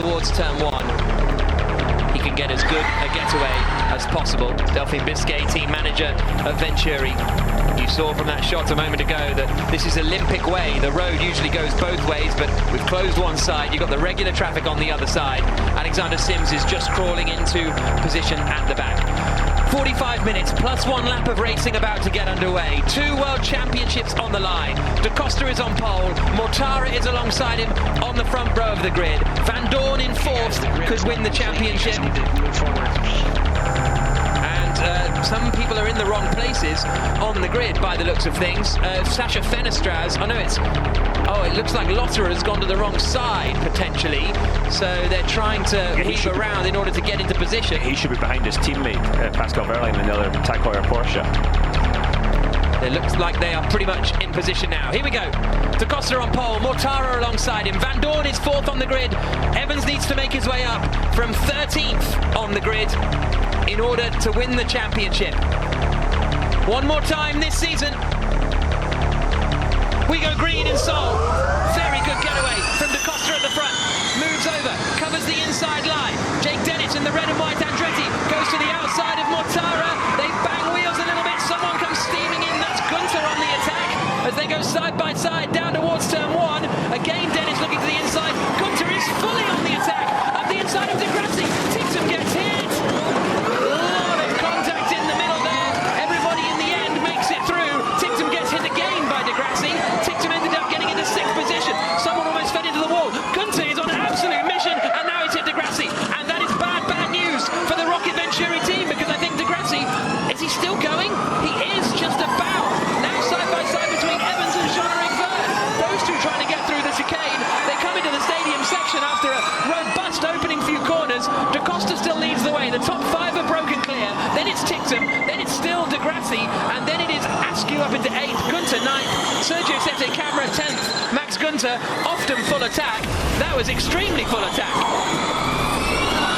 towards turn one, he can get as good a getaway as possible. Delphine Biscay, team manager of Venturi. You saw from that shot a moment ago that this is Olympic way. The road usually goes both ways, but we've closed one side. You've got the regular traffic on the other side. Alexander Sims is just crawling into position at the back. 45 minutes plus one lap of racing about to get underway. 2 world championships on the line. Da Costa is on pole. Mortara is alongside him on the front row of the grid. Van Dorn in fourth could win the championship. And some people are in the wrong places on the grid by the looks of things. Sasha Fenestraz, it looks like Lotter has gone to the wrong side, potentially. So they're trying to heave around in order to get into position. He should be behind his teammate, Pascal Wehrlein, in the other Tag Heuer Porsche. It looks like they are pretty much in position now. Here we go. Da Costa on pole, Mortara alongside him. Van Dorn is fourth on the grid. Evans needs to make his way up from 13th on the grid in order to win the championship. One more time this season. We go green in Seoul. Very good getaway from Da Costa at the front. Moves over, covers the inside line. Jake Dennis in the red and white Andretti goes to the outside of Mortara. They bang wheels a little bit. Someone comes steaming in. That's Gunther on the attack as they go side by side down towards turn one. Again, Dennis looking to the inside. Gunther is fully on the attack. Up the inside of Degrassi. Tixon gets hit. A lot of contact in the middle there. Everybody in the end makes it through. Tixon gets hit again by Degrassi. Tixon ended up getting into 6th position. Someone almost fed into the wall. Gunther is on an absolute mission, and now he's hit Degrassi. And that is bad news for the Rocket Venturi team, because I think Degrassi, is he still going? He is just about. Now side by side between Evans and Jean-Eric Verne. Those two trying to get through the chicane. They come into the stadium section after a robust opening few corners. Da Costa still leads the way. The top 5 are broken clear. Then it's Tixon. Then it's still Degrassi. And then it is Askew up into 8th. Gunther 9th. Sergio Sette Camera 10th. Max Gunther often full attack. That was extremely full attack.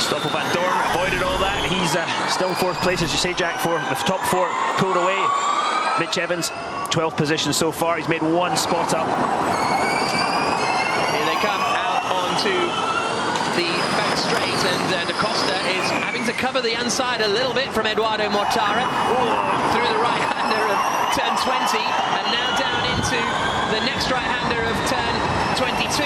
Stoffel Van Dorn avoided all that. He's still 4th place, as you say, Jack. The top 4 pulled away. Mitch Evans, 12th position so far. He's made 1 spot up. Here they come out onto the back straight, and Da Costa is having to cover the inside a little bit from Eduardo Mortara. Through the right-hander of turn 20, and now down into the next right-hander of turn 22.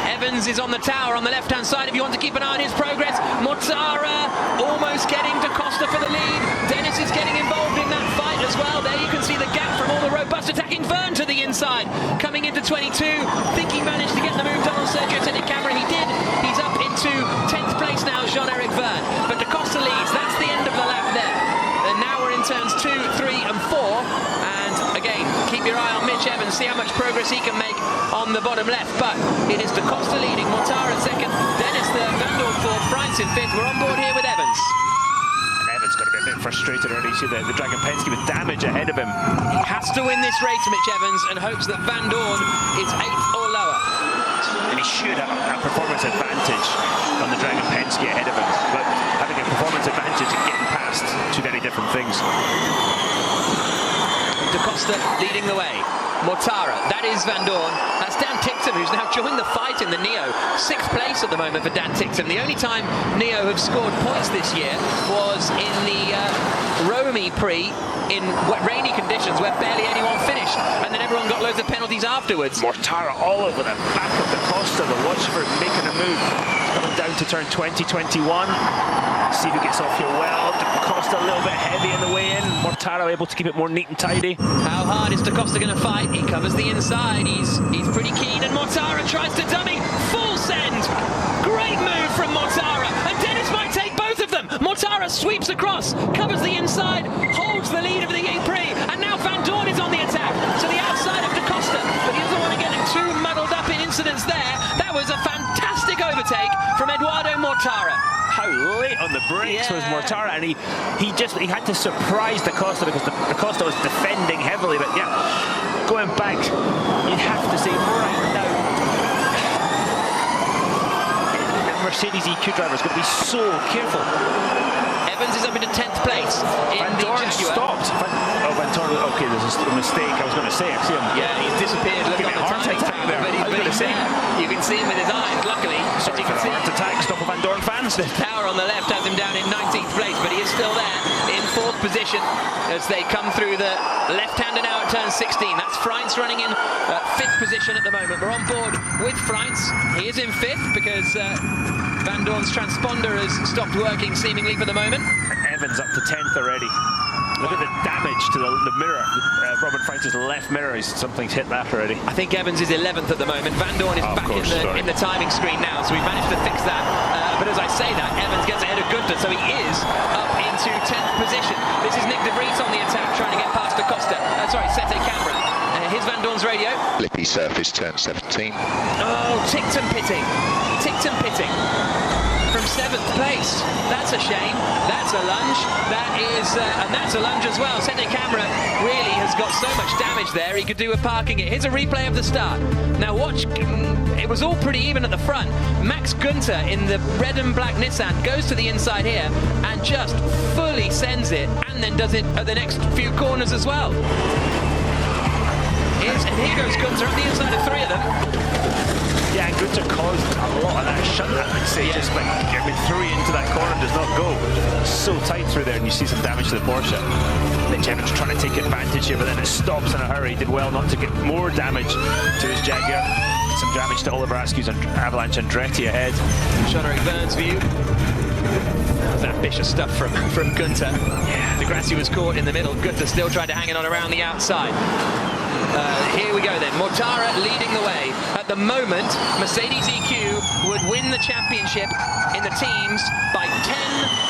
Evans is on the tower on the left-hand side if you want to keep an eye on his progress. Mortara almost getting Da Costa for the lead. Dennis is getting involved in that fight as well. There you can see the gap from all the robust attacking. Verne to the inside, coming into 22. Think he managed to get the move done on Sergio Sette Camera. He did. He's up into 10th place now, Jean-Eric Verne. But Da Costa leads. That's the end of the lap there. And now we're in turns 2, 3 and 4. And again, keep your eye on Mitch Evans, see how much progress he can make on the bottom left. But it is Da Costa leading, Mortara 2nd, Dennis 3rd, Van Dorn 4th, Price in 5th. We're on board here with Evans. And Evans got to be a bit frustrated already. You see the Dragon Penske with damage ahead of him. He has to win this race, Mitch Evans, and hopes that Van Dorn is 8th or lower. And he should have a performance advantage on the Dragon Penske ahead of him. But having a performance advantage and getting past, 2 very different things. Da Costa leading the way. Mortara, that is Van Dorn. That's Dan Ticktum, who's now joined the fight in the Neo. 6th place at the moment for Dan Ticktum. The only time Neo have scored points this year was in the Rome E-Prix in rainy conditions where barely anyone finished, and then everyone got loads of penalties afterwards. Mortara all over the back of Da Costa. The Watchford making a move. Coming down to turn 2021. See who gets off here well. Da Costa a little bit heavy in the way in. Mortara able to keep it more neat and tidy. How hard is Da Costa going to fight? He covers the inside. He's pretty keen, and Mortara tries to dummy. Full send. Great move from Mortara, and Dennis might take both of them. Mortara sweeps across, covers the inside, holds the lead of the E-Prix, and now Van Dorn is on the attack to the outside of Da Costa, but he doesn't want to get too muddled up in incidents there. That was a fantastic overtake from Eduardo Mortara. How late on the brakes was Mortara, and he had to surprise Da Costa because Da Costa was defending heavily. But yeah, going back, you have to say right now, Mercedes EQ driver is going to be so careful. Evans is up into 10th place in Van the Dorn Jaguar. stopped. Van Dorn, okay, there's a mistake. I was going to say, I see him. Yeah, he's disappeared. Look Give on me the a heart timing attack timer, there. but he's there. You can see him with his eyes, luckily. Sorry as you for can the see. heart attack. Stop Van Dorn fans. The tower on the left has him down in 19th place, but he is still there in 4th position as they come through the left-hander now at turn 16. That's Freins running in 5th position at the moment. We're on board with Freins. He is in 5th because Van Dorn's transponder has stopped working seemingly for the moment. Evans up to 10th already. Look at the damage to the mirror. Robin Freins' left mirror, something's hit that already. I think Evans is 11th at the moment. Van Dorn is back in the timing screen now, so we've managed to fix that. But as I say that, Evans gets ahead of Gunther, so he is up into 10th position. This is Nick de Vries on the attack, trying to get past Acosta. Sete Cameron. Here's Van Dorn's radio. Flippy surface, turn 17. Oh, Tickton pitting. Tickton pitting. From 7th place. That's a shame. That's a lunge. That is, and that's a lunge as well. Sete Camera really has got so much damage there. He could do with parking it. Here's a replay of the start. Now watch. It was all pretty even at the front. Max Gunther in the red and black Nissan goes to the inside here and just fully sends it, and then does it at the next few corners as well. And here goes Gunther on the inside of 3 of them. Yeah, and Gunther caused a lot of that shunt, I would say, just like getting 3 into that corner does not go. So tight through there, and you see some damage to the Porsche. Mitch Evans trying to take advantage here, but then it stops in a hurry. He did well not to get more damage to his Jaguar. Some damage to Oliver Askew's and Avalanche Andretti ahead. Jean-Eric Verne's view. That was ambitious stuff from Gunther. Yeah, de Grassi was caught in the middle. Gunther still tried to hang it on around the outside. Here we go then, Mortara leading the way. At the moment, Mercedes EQ would win the championship in the teams by 10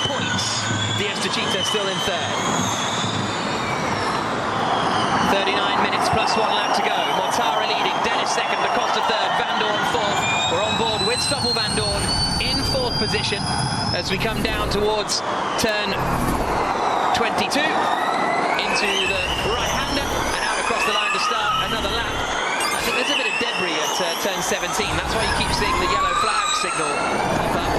points. The Estachita still in 3rd. 39 minutes plus 1 lap to go. Mortara leading, Dennis 2nd, Acosta 3rd, Van Dorn 4th. We're on board with Stoffel Van Dorn in 4th position as we come down towards turn 22 into the right-hander and out across the line to start another lap. I think there's a bit of debris at turn 17. That's why you keep seeing the yellow flag signal pop up.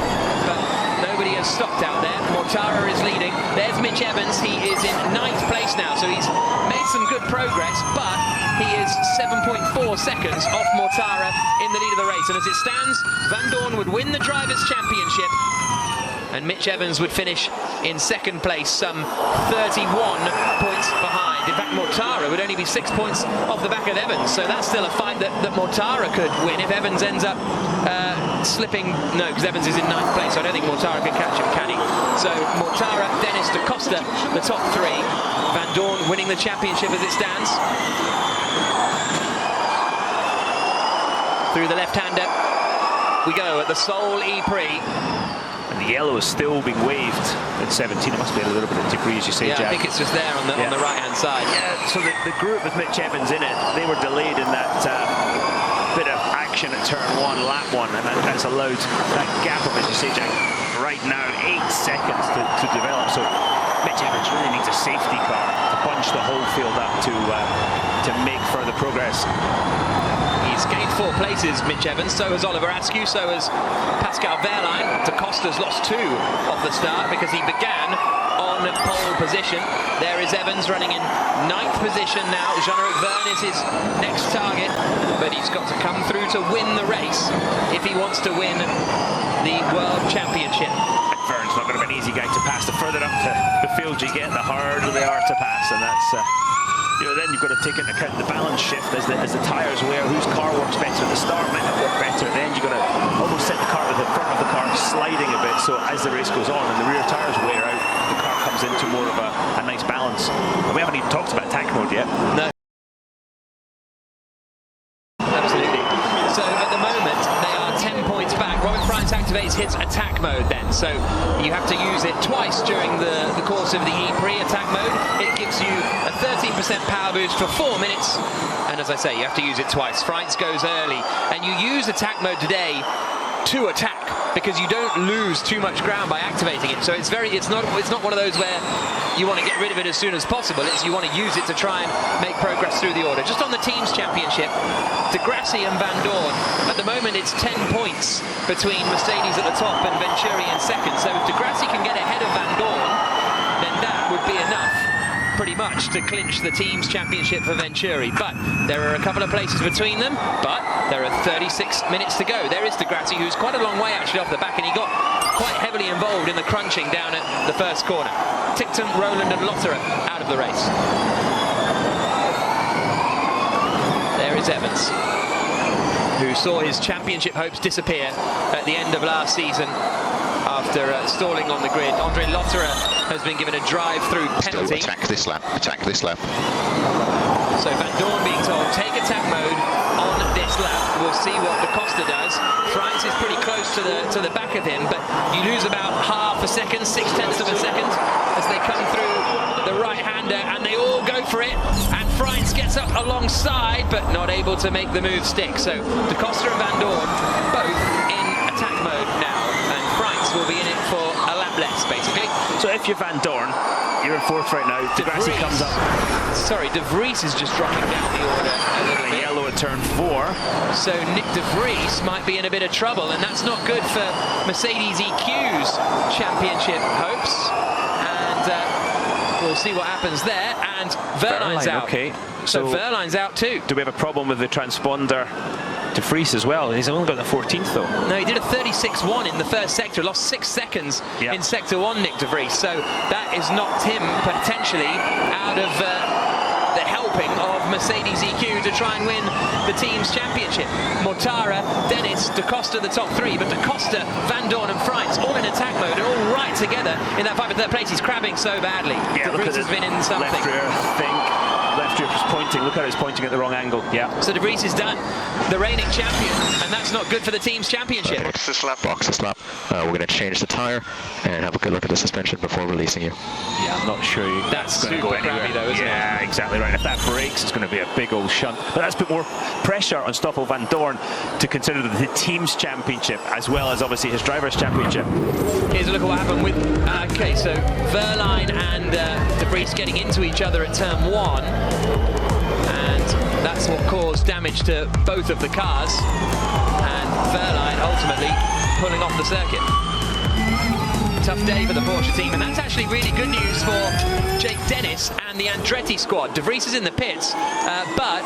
But nobody has stopped out there. Mortara is leading. There's Mitch Evans. He is in 9th place now, so he's made some good progress, but he is 7.4 seconds off Mortara in the lead of the race. And as it stands, Van Dorn would win the Drivers' Championship, and Mitch Evans would finish in 2nd place, some 31 points behind. In fact, Mortara would only be 6 points off the back of Evans, so that's still a fight that Mortara could win if Evans ends up slipping. No, because Evans is in 9th place, so I don't think Mortara can catch him, can he? So Mortara, Dennis, Da Costa, the top 3. Van Dorn winning the championship as it stands. Through the left-hander we go at the Seoul E-Prix. The yellow is still being waved at 17. It must be a little bit of debris, as you say, yeah, Jack. I think it's just there on the right-hand side. Yeah, so the group with Mitch Evans in it, they were delayed in that bit of action at turn 1, lap 1, and that's allowed that gap of, as you say, Jack, right now 8 seconds to develop. So Mitch Evans really needs a safety car to bunch the whole field up to make further progress. He's gained 4 places, Mitch Evans. So has Oliver Askew, so has Pascal Wehrlein. Da Costa's lost 2 off the start because he began on pole position. There is Evans running in 9th position now. Jean-Eric Verne is his next target, but he's got to come through to win the race if he wants to win the World Championship. Verne's not going to be an easy guy to pass. The further up the field you get, the harder they are to pass, and that's then you've got to take into account the balance shift as the tyres wear. Whose car works better at the start might not work better. Then you've got to almost set the car with the front of the car sliding a bit, so as the race goes on and the rear tyres wear out, the car comes into more of a nice balance. And we haven't even talked about attack mode yet. No. Absolutely. So at the moment they are 10 points back. Robin Freins activates his attack mode then, so you have to use it twice during the course of the E-Prix attack mode. It gives you a 13% power boost for 4 minutes, and as I say, you have to use it twice. Freins goes early, and you use attack mode today to attack because you don't lose too much ground by activating it. So it's not one of those where you want to get rid of it as soon as possible. It's you want to use it to try and make progress through the order. Just on the teams championship, de Grassi and Van Dorn, at the moment it's 10 points between Mercedes at the top and Venturi in second. So if de Grassi can get ahead of Van Dorn, much to clinch the team's championship for Venturi. But there are a couple of places between them, but there are 36 minutes to go. There is Di Grassi, who's quite a long way actually off the back, and he got quite heavily involved in the crunching down at the first corner. Tickton, Rowland and Lotterer out of the race. There is Evans, who saw his championship hopes disappear at the end of last season after stalling on the grid. Andre Lotterer has been given a drive-through penalty. Still attack this lap, attack this lap. So Van Dorn being told, take attack mode on this lap. We'll see what Da Costa does. France is pretty close to the back of him, but you lose about half a second, 6/10 of a second as they come through the right-hander, and they all go for it. And France gets up alongside, but not able to make the move stick. So Da Costa and Van Dorn both in attack mode now, and France will be in it for a lap less, basically. So if you're Van Dorn, you're in fourth right now. Di Grassi comes up. Sorry, De Vries is just dropping down the order a little bit. Yellow at turn 4. So Nick De Vries might be in a bit of trouble, and that's not good for Mercedes EQ's championship hopes. And we'll see what happens there. And Verline's out. Okay. So Verline's out too. Do we have a problem with the transponder De Vries as well? He's only got the 14th though. No, he did a 36.1 in the first sector, lost 6 seconds in sector 1, Nick De Vries. So that has knocked him potentially out of the helping of Mercedes EQ to try and win the team's championship. Mortara, Dennis, Da Costa the top 3, but Da Costa, Van Dorn and France all in attack mode and all right together in that fight for third place. He's crabbing so badly. Yeah, De Vries has been in something. Left rear, I think. Left rear was pointing. Look how it's pointing at the wrong angle. Yeah. So De Vries is done, the reigning champion, and that's not good for the team's championship. Box this lap, box this lap. We're going to change the tyre and have a good look at the suspension before releasing you. Yeah, I'm not sure that's going to super go anywhere. crabby though, isn't it? Yeah, exactly right. If that breaks, it's going to be a big old shunt. But that's put more pressure on Stoffel Van Dorn to consider the team's championship as well as obviously his driver's championship. Here's a look at what happened with. Okay, so Verline and De Vries getting into each other at turn 1. And that's what caused damage to both of the cars, and Verline ultimately pulling off the circuit. Tough day for the Porsche team, and that's actually really good news for Jake Dennis and the Andretti squad. De Vries is in the pits, but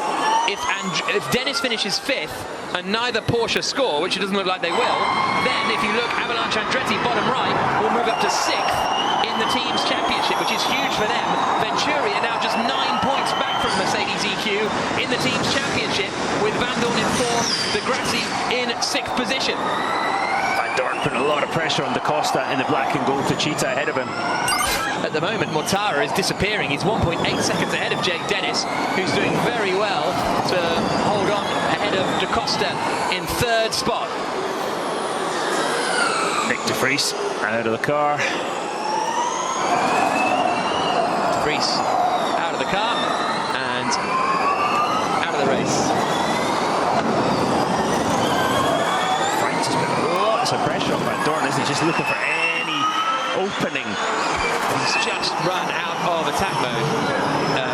if Dennis finishes 5th and neither Porsche score, which it doesn't look like they will, then if you look, Avalanche Andretti bottom right will move up to 6th in the team's championship, which is huge for them. Venturi are now just 9 points back from Mercedes EQ in the team's championship, with Van Dorn in 4th, Di Grassi in 6th position. Van Dorn putting a lot of pressure on Da Costa in the black and gold to Cheetah ahead of him. At the moment, Mortara is disappearing. He's 1.8 seconds ahead of Jake Dennis, who's doing very well to hold on ahead of Da Costa in 3rd spot. Nick De Vries out of the car. De Vries out of the car and out of the race. France has put lots of pressure on Van Dorn, isn't he? Just looking for any opening. He's just run out of attack mode,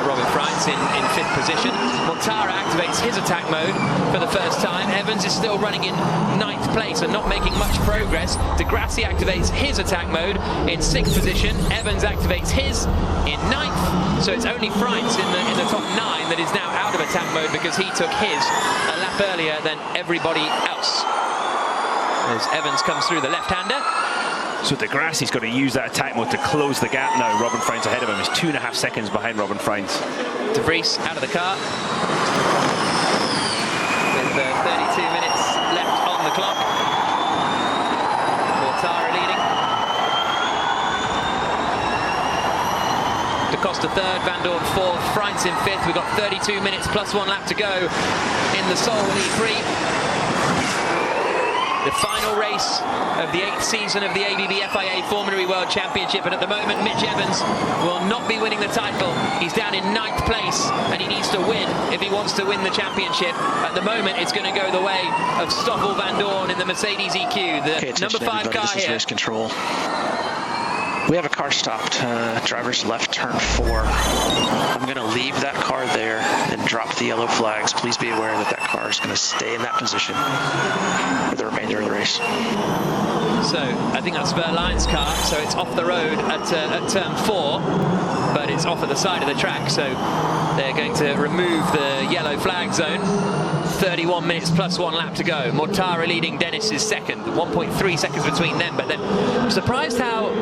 Robin France in 5th position. Mortara activates his attack mode for the first time. Evans is still running in 9th place and not making much progress. Di Grassi activates his attack mode in 6th position. Evans activates his in 9th. So it's only France in the top 9 that is now out of attack mode because he took his a lap earlier than everybody else. As Evans comes through the left-hander. So Di Grassi's got to use that attack mode to close the gap now. Robin France ahead of him. He's 2.5 seconds behind Robin France. De Vries out of the car. With 32 minutes left on the clock. Mortara leading. Da Costa 3rd, Van Dorn 4th, France in 5th. We've got 32 minutes plus 1 lap to go in the Seoul E-Prix. The final race of the 8th season of the ABB FIA Formula E World Championship, and at the moment Mitch Evans will not be winning the title. He's down in 9th place and he needs to win if he wants to win the championship. At the moment it's going to go the way of Stoffel Van Dorn in the Mercedes EQ, the number 5 car this is here. race control. We have a car stopped, driver's left turn 4. I'm going to leave that car there and drop the yellow flags. Please be aware that that car is going to stay in that position for the remainder of the race. So I think that's Verlaine's car, so it's off the road at turn 4, but it's off at the side of the track, so they're going to remove the yellow flag zone. 31 minutes plus 1 lap to go. Mortara leading, Dennis is second. 1.3 seconds between them, but then I'm surprised how,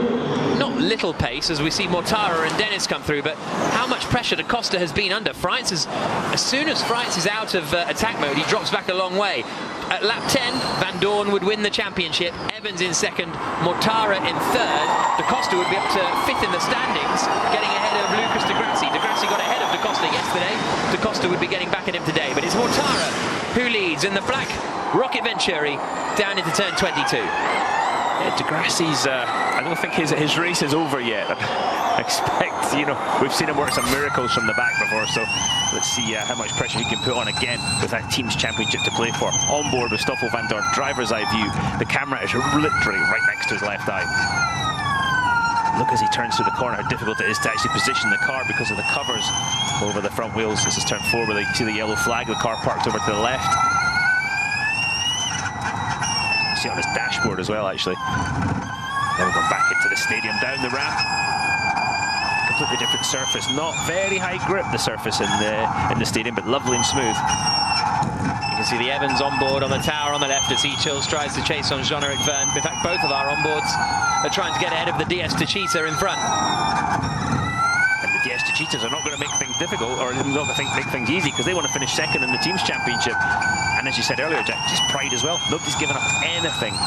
not little pace as we see Mortara and Dennis come through, but how much pressure Da Costa has been under. Freitz is, as soon as Freitz is out of attack mode, he drops back a long way. At lap 10, Van Dorn would win the championship. Evans in second, Mortara in third. Da Costa would be up to 5th in the standings, getting ahead of Lucas Di Grassi. Di Grassi got ahead of Da Costa yesterday. Da Costa would be getting back at him today, but it's Mortara who leads in the black Rocket Venturi down into turn 22. Yeah, Di Grassi's, I don't think his race is over yet. I expect, we've seen him work some miracles from the back before, so let's see how much pressure he can put on again with that team's championship to play for. On board with Stoffel van Dorn, driver's eye view. The camera is literally right next to his left eye. Look as he turns through the corner, how difficult it is to actually position the car because of the covers over the front wheels. This is turn 4 where you see the yellow flag, the car parked over to the left. You see it on his dashboard as well, actually. Then we're going back into the stadium, down the ramp. Completely different surface, not very high grip, the surface in the stadium, but lovely and smooth. You can see the Evans on board on the tower on the left as Chills tries to chase on Jean-Eric Verne. In fact, both of our onboards are trying to get ahead of the DS Techeetah in front. And the DS Techeetahs are not going to make things difficult, or not going to make things easy, because they want to finish second in the team's championship. And as you said earlier, Jack, just pride as well. Nobody's given up anything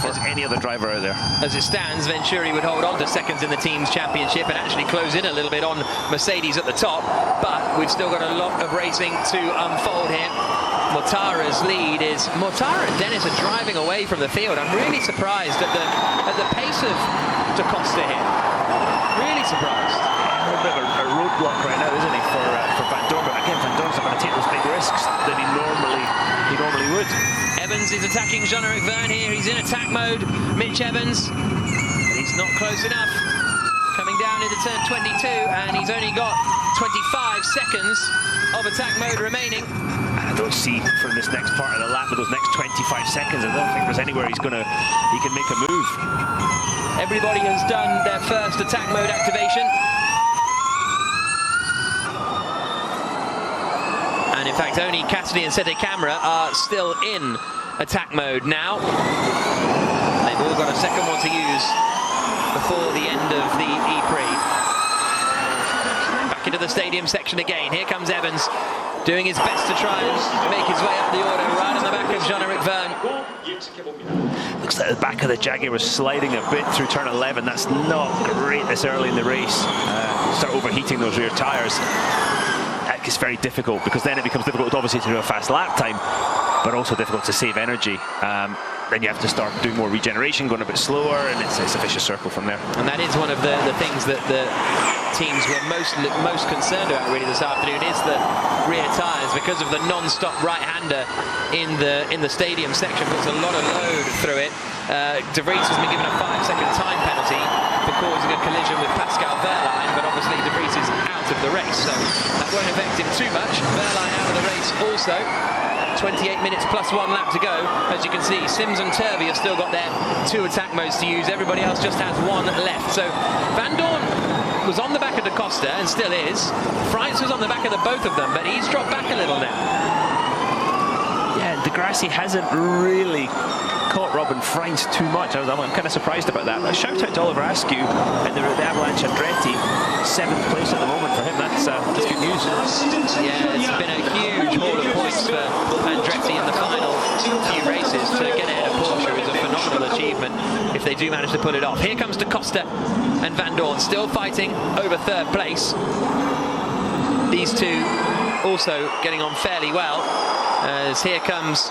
for any other driver out there. As it stands, Venturi would hold on to seconds in the team's championship and actually close in a little bit on Mercedes at the top, but we've still got a lot of racing to unfold here. Mortara's lead is... Mortara and Dennis are driving away from the field. I'm really surprised at the pace of Da Costa here. Really surprised. A little bit of a roadblock right now, isn't he, for Van Dorn? But again, Van Dorn's not going to take those big risks that he normally would. Evans is attacking Jean-Eric Verne here. He's in attack mode. Mitch Evans, but he's not close enough. Coming down into turn 22, and he's only got 25 seconds of attack mode remaining. I don't see from this next part of the lap, with those next 25 seconds, I don't think there's anywhere he can make a move. Everybody has done their first attack mode activation. And in fact, only Cassidy and Sete Camera are still in attack mode now. They've all got a second one to use before the end of the E-Prix. Back into the stadium section again. Here comes Evans, doing his best to try and make his way up the order, right on the back of Jean-Eric Verne. Looks like the back of the Jaguar was sliding a bit through turn 11. That's not great this early in the race. Start overheating those rear tyres. It's very difficult, because then it becomes difficult obviously to do a fast lap time, but also difficult to save energy. Then you have to start doing more regeneration, going a bit slower, and it's a vicious circle from there. And that is one of the things that the teams were most concerned about really this afternoon, is the rear tyres, because of the non-stop right-hander in the stadium section, puts a lot of load through it. De Vries has been given a 5-second time penalty for causing a collision with Pascal Verlaine, but obviously De Vries is out of the race, so that won't affect him too much. Verlaine out of the race also. 28 minutes plus 1 lap to go. As you can see, Sims and Turvey have still got their 2 attack modes to use. Everybody else just has 1 left. So Van Dorn was on the back of Da Costa and still is. Freitz was on the back of the both of them, but he's dropped back a little now. Yeah, Di Grassi hasn't really caught Robin Freitz too much. I'm kind of surprised about that. But a shout out to Oliver Askew and the Avalanche Andretti. 7th place at the moment for him. That's good news. Yeah, it's been a huge haul of points for Andretti in the final few races. To get ahead of Porsche is a phenomenal achievement if they do manage to pull it off. Here comes Da Costa and Van Dorn still fighting over 3rd place. These two also getting on fairly well, as here comes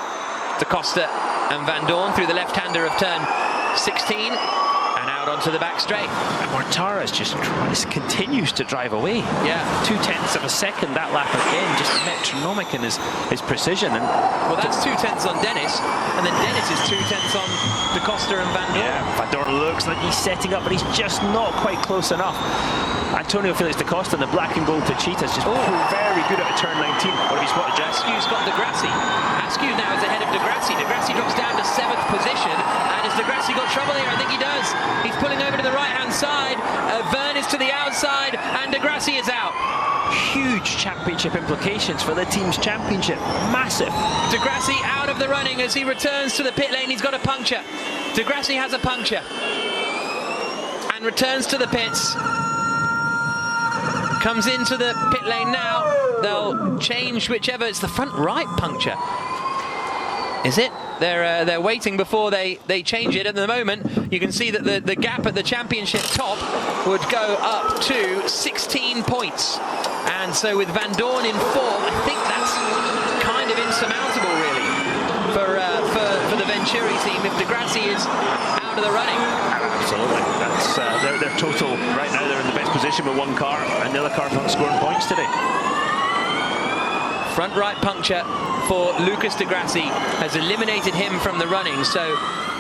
Da Costa and Van Dorn through the left-hander of turn 16, and now out onto the back straight. And Mortara's just continues to drive away. Yeah. 0.2 of a second that lap again, just metronomic in his precision. And well, that's 0.2 on Dennis, and then Dennis is 0.2 on De Costa and Van Dorn. yeah, Van Dorn looks like he's setting up, but he's just not quite close enough. Antonio Felix Da Costa in the black and gold Tachitas just very good at a turn 19. What have you spotted, Jess? Askew's got Degrassi. Askew now is ahead of Degrassi. Degrassi drops down to 7th position. And has Degrassi got trouble here? I think he does. He's pulling over to the right-hand side. Verne is to the outside, and Degrassi is out. Huge championship implications for the team's championship. Massive. Degrassi out of the running as he returns to the pit lane. He's got a puncture. Degrassi has a puncture. And returns to the pits. Comes into the pit lane now. They'll change whichever. It's the front right puncture. Is it? They're waiting before they change it. At the moment, you can see that the gap at the championship top would go up to 16 points. And so with Van Dorn in 4th, I think that's kind of insurmountable, really, for the Venturi team if Degrassi is out of the running. Absolutely. That's their total right now. They're in the best position with one car, and the other car's not scoring points today. Front right puncture for Lucas Degrassi has eliminated him from the running, so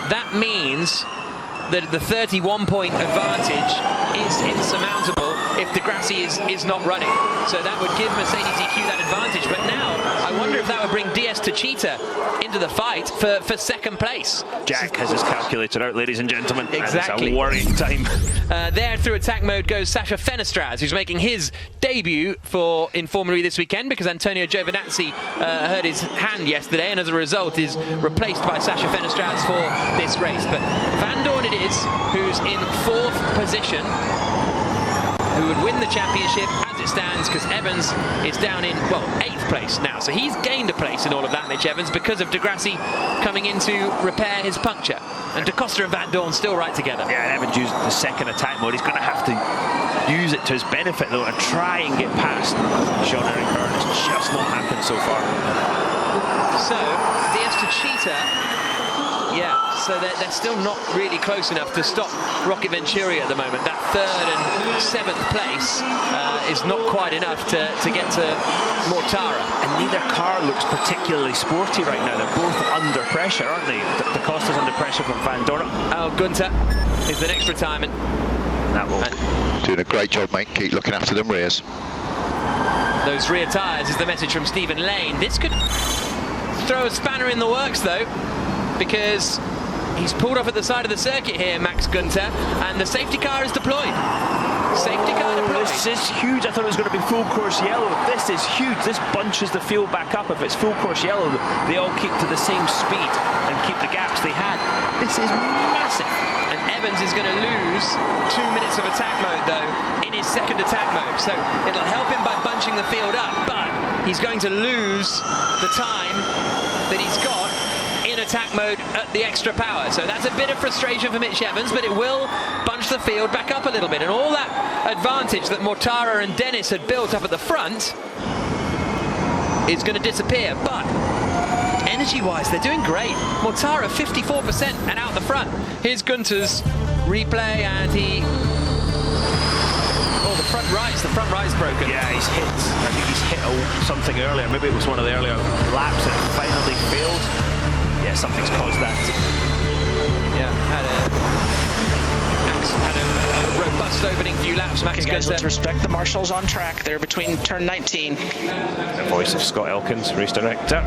that means that the 31-point advantage is insurmountable if Degrassi is not running. So that would give Mercedes EQ that advantage. But now, I wonder if that would bring DS Tachita into the fight for second place. Jack has his calculator out, ladies and gentlemen. Exactly. It's a worrying time. There through attack mode goes Sasha Fenestraz, who's making his debut in Formula E this weekend because Antonio Giovinazzi hurt his hand yesterday and as a result is replaced by Sasha Fenestraz for this race. But Van Dorn it is, who's in 4th position, who would win the championship as it stands because Evans is down in, 8th place now. So he's gained a place in all of that, Mitch Evans, because of Degrassi coming in to repair his puncture. And Da Costa and Van Dorn still right together. Yeah, and Evans used the second attack mode. He's going to have to use it to his benefit, though, and try and get past Jean-Eric Hearn. It's just not happened so far. So, DS Tachita, so they're still not really close enough to stop Rocket Venturi at the moment. That 3rd and 7th place is not quite enough to get to Mortara. And neither car looks particularly sporty right now. They're both under pressure, aren't they? Da Costa's under pressure from Van Dorn. Oh, Gunter is the next retirement. That will. Doing a great job, mate. Keep looking after them rears. Those rear tyres is the message from Stephen Lane. This could throw a spanner in the works, though, because he's pulled off at the side of the circuit here, Max Gunter, and the safety car is deployed. Safety car deployed. This is huge. I thought it was going to be full course yellow. This is huge. This bunches the field back up. If it's full course yellow, they all keep to the same speed and keep the gaps they had. This is massive. And Evans is going to lose 2 minutes of attack mode, though, in his second attack mode. So it'll help him by bunching the field up, but he's going to lose the time that he's got in attack mode at the extra power. So that's a bit of frustration for Mitch Evans, but it will bunch the field back up a little bit. And all that advantage that Mortara and Dennis had built up at the front is going to disappear. But energy-wise, they're doing great. Mortara 54% and out the front. Here's Gunter's replay, and the front right's broken. Yeah, he's hit. I think he's hit something earlier. Maybe it was one of the earlier laps that finally failed. Yeah, something's caused that. Yeah, had a robust opening few laps. Max guys, let's respect the marshals on track. They're between turn 19. The voice of Scott Elkins, race director.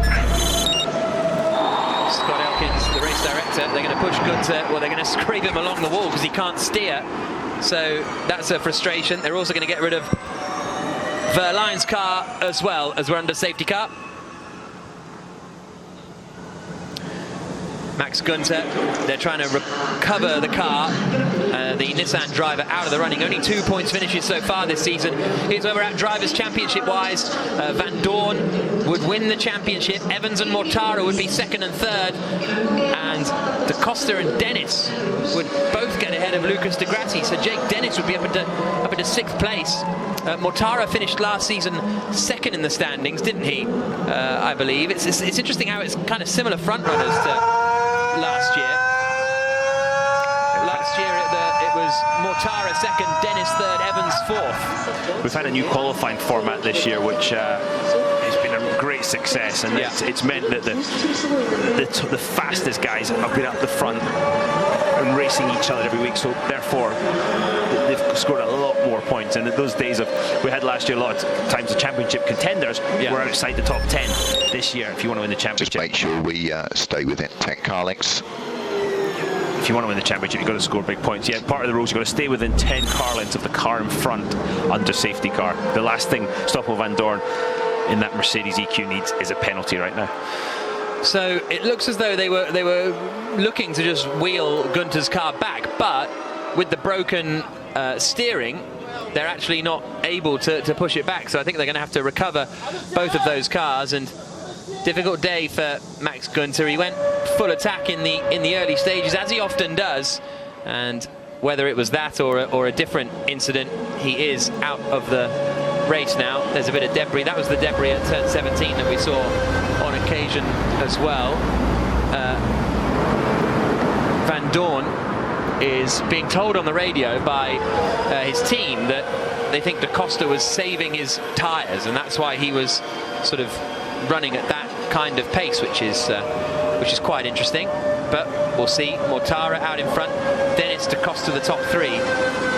Scott Elkins, the race director. They're going to push Gunter. Well, they're going to scrape him along the wall because he can't steer. So that's a frustration. They're also going to get rid of Verline's car as well, as we're under safety car. Max Gunter, they're trying to recover the car, the Nissan driver out of the running. Only 2 points finishes so far this season. Here's where we're at Drivers' Championship-wise. Van Dorn would win the championship. Evans and Mortara would be 2nd and 3rd. And Da Costa and Dennis would both get ahead of Lucas Degrassi. So Jake Dennis would be up into 6th place. Mortara finished last season 2nd in the standings, didn't he? I believe. It's interesting how it's kind of similar front runners to last year. Last year it was Mortara second, Dennis third, Evans fourth. We've had a new qualifying format this year, which has been a great success, and it's meant that the fastest guys have been up the front and racing each other every week. So therefore, they've scored a lot more points. And in those days we had last year, a lot of times the championship contenders were outside the top 10. This year, if you want to win the championship, just make sure we stay within 10 car lengths. If you want to win the championship, you've got to score big points. Yeah, part of the rules, you've got to stay within 10 car lengths of the car in front under safety car. The last thing Stoffel Van Dorn in that Mercedes EQ needs is a penalty right now. So it looks as though they were looking to just wheel Gunter's car back, but with the broken steering, they're actually not able to push it back. So I think they're going to have to recover both of those cars, and difficult day for Max Gunter. He went full attack in the early stages, as he often does, and whether it was that or a different incident, he is out of the race now. There's a bit of debris. That was the debris at turn 17 that we saw on occasion as well. Van Dorn is being told on the radio by his team that they think Da Costa was saving his tyres, and that's why he was sort of running at that kind of pace, which is quite interesting. But we'll see. Mortara out in front, Dennis Da Costa the top three.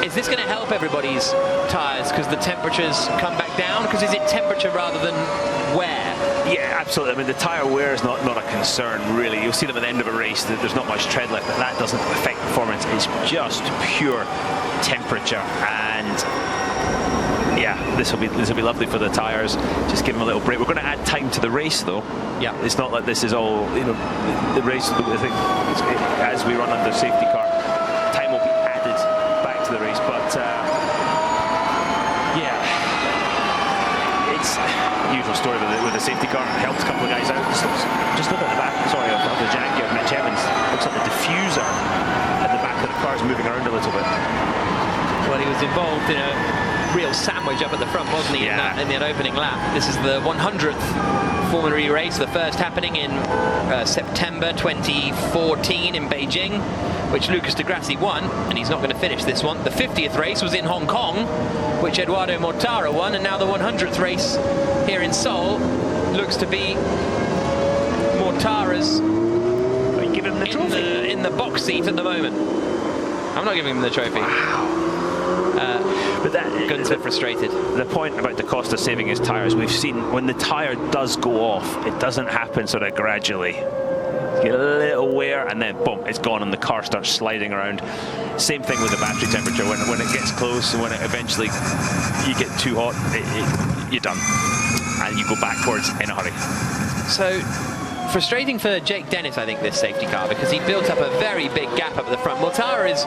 Is this going to help everybody's tyres because the temperatures come back down? Because is it temperature rather than wear? Yeah, absolutely. I mean, the tyre wear is not a concern, really. You'll see them at the end of a race, there's not much tread left, but that doesn't affect performance. It's just pure temperature. And yeah, this will be lovely for the tyres. Just give them a little break. We're going to add time to the race, though. Yeah, it's not like this is all, the race. I think as we run under safety car, time will be added back to the race. But yeah, it's usual story with the safety car. Helped a couple of guys out. Just look at the back. Sorry, of the Jaguar, Mitch Evans. Looks like the diffuser at the back of the car is moving around a little bit. Well, he was involved in a real sandwich up at the front, wasn't he, in that opening lap. This is the 100th Formula E race, the first happening in September 2014 in Beijing, which Lucas Di Grassi won, and he's not going to finish this one. The 50th race was in Hong Kong, which Eduardo Mortara won, and now the 100th race here in Seoul looks to be Mortara's. Are you giving him the trophy? In the box seat at the moment. I'm not giving him the trophy. Wow. But Gunther frustrated. The point about Da Costa saving his tyres, we've seen when the tyre does go off, it doesn't happen sort of gradually. You get a little wear and then boom, it's gone and the car starts sliding around. Same thing with the battery temperature. When it gets close and when it eventually you get too hot, you're done. And you go backwards in a hurry. So frustrating for Jake Dennis, I think, this safety car, because he built up a very big gap up at the front. Mortara is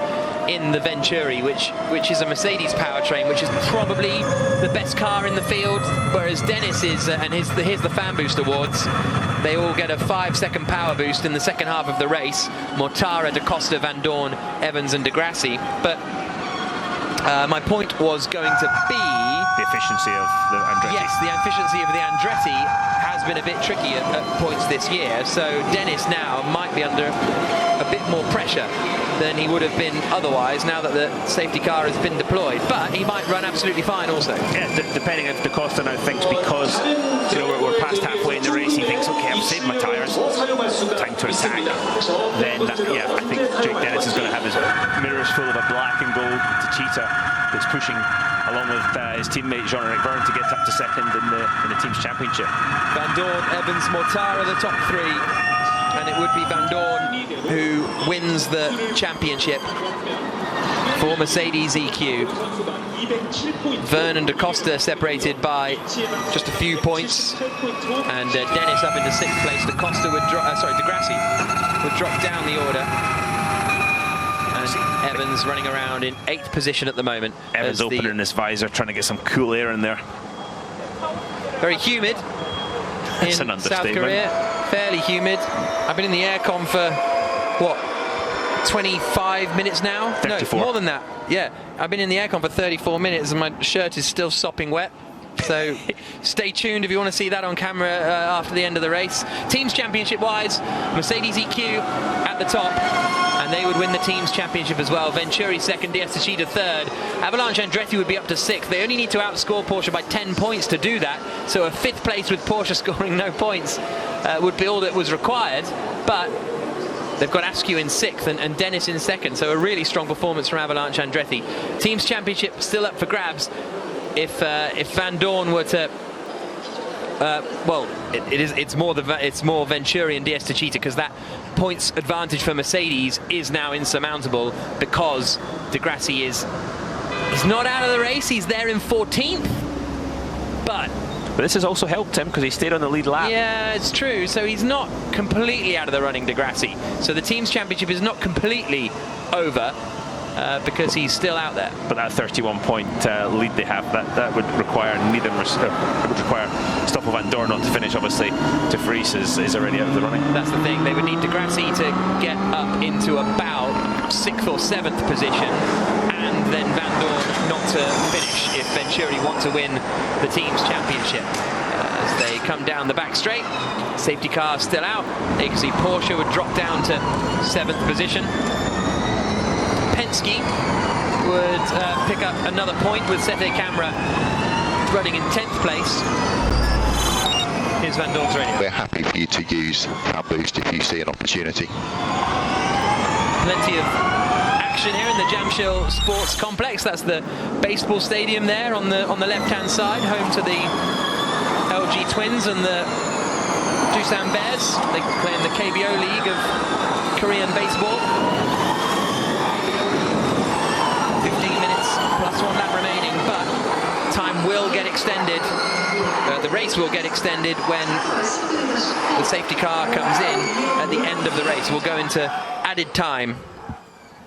in the Venturi, which is a Mercedes powertrain, which is probably the best car in the field, whereas Dennis is, and here's the Fan Boost Awards, they all get a 5-second power boost in the second half of the race. Mortara, Da Costa, Van Dorn, Evans and Di Grassi. But my point was going to be the efficiency of the Andretti. Yes, the efficiency of the Andretti has been a bit tricky at points this year, so Dennis now might be under a bit more pressure than he would have been otherwise now that the safety car has been deployed, but he might run absolutely fine also. Yeah, depending if Da Costa now thinks, because we're past halfway in the race, he thinks, okay, I've saved my tyres, time to attack, then I think Jake Dennis is going to have his mirrors full of a black and gold Techeetah that's pushing along with his teammate Jean-Eric Vergne to get up to second in the team's championship. Van Dorn, Evans, Mortara, the top three, and it would be Van Dorn who wins the championship for Mercedes EQ. Vergne and Da Costa separated by just a few points, and Dennis up into 6th place. Da Costa would Di Grassi would drop down the order. Evans running around in 8th position at the moment. Evans opening his visor, trying to get some cool air in there. Very humid in South Korea. Fairly humid. I've been in the aircon for, what, 25 minutes now? 34. No, more than that. Yeah, I've been in the aircon for 34 minutes and my shirt is still sopping wet. So stay tuned if you want to see that on camera after the end of the race. Teams championship wise, Mercedes EQ at the top, and and they would win the team's championship as well. Venturi second, DS Techeetah third. Avalanche Andretti would be up to sixth. They only need to outscore Porsche by 10 points to do that, so a fifth place with Porsche scoring no points would be all that was required. But they've got Askew in sixth and Dennis in second, so a really strong performance from Avalanche Andretti. Team's championship still up for grabs if Van Dorn were to well, it's more Venturi and DS Techeetah, because that points advantage for Mercedes is now insurmountable, because De Grassi he's not out of the race. He's there in 14th, but this has also helped him because he stayed on the lead lap. Yeah, it's true. So he's not completely out of the running, De Grassi. So the team's championship is not completely over, because he's still out there. But that 31-point lead they have, that would require Stoffel Van Dorn not to finish. Obviously, De Vries is already out of the running. That's the thing. They would need De Grassi to get up into about 6th or 7th position, and then Van Dorn not to finish if Venturi want to win the team's championship. As they come down the back straight, safety car still out. You can see Porsche would drop down to 7th position. Penske would pick up another point with Sete Camera running in 10th place. Here's Van Dorn's radio. We're happy for you to use our boost if you see an opportunity. Plenty of action here in the Jamshil Sports Complex. That's the baseball stadium there on the left-hand side, home to the LG Twins and the Doosan Bears. They play in the KBO League of Korean baseball. 1 lap remaining, but time will get extended. The race will get extended when the safety car comes in at the end of the race. We'll go into added time.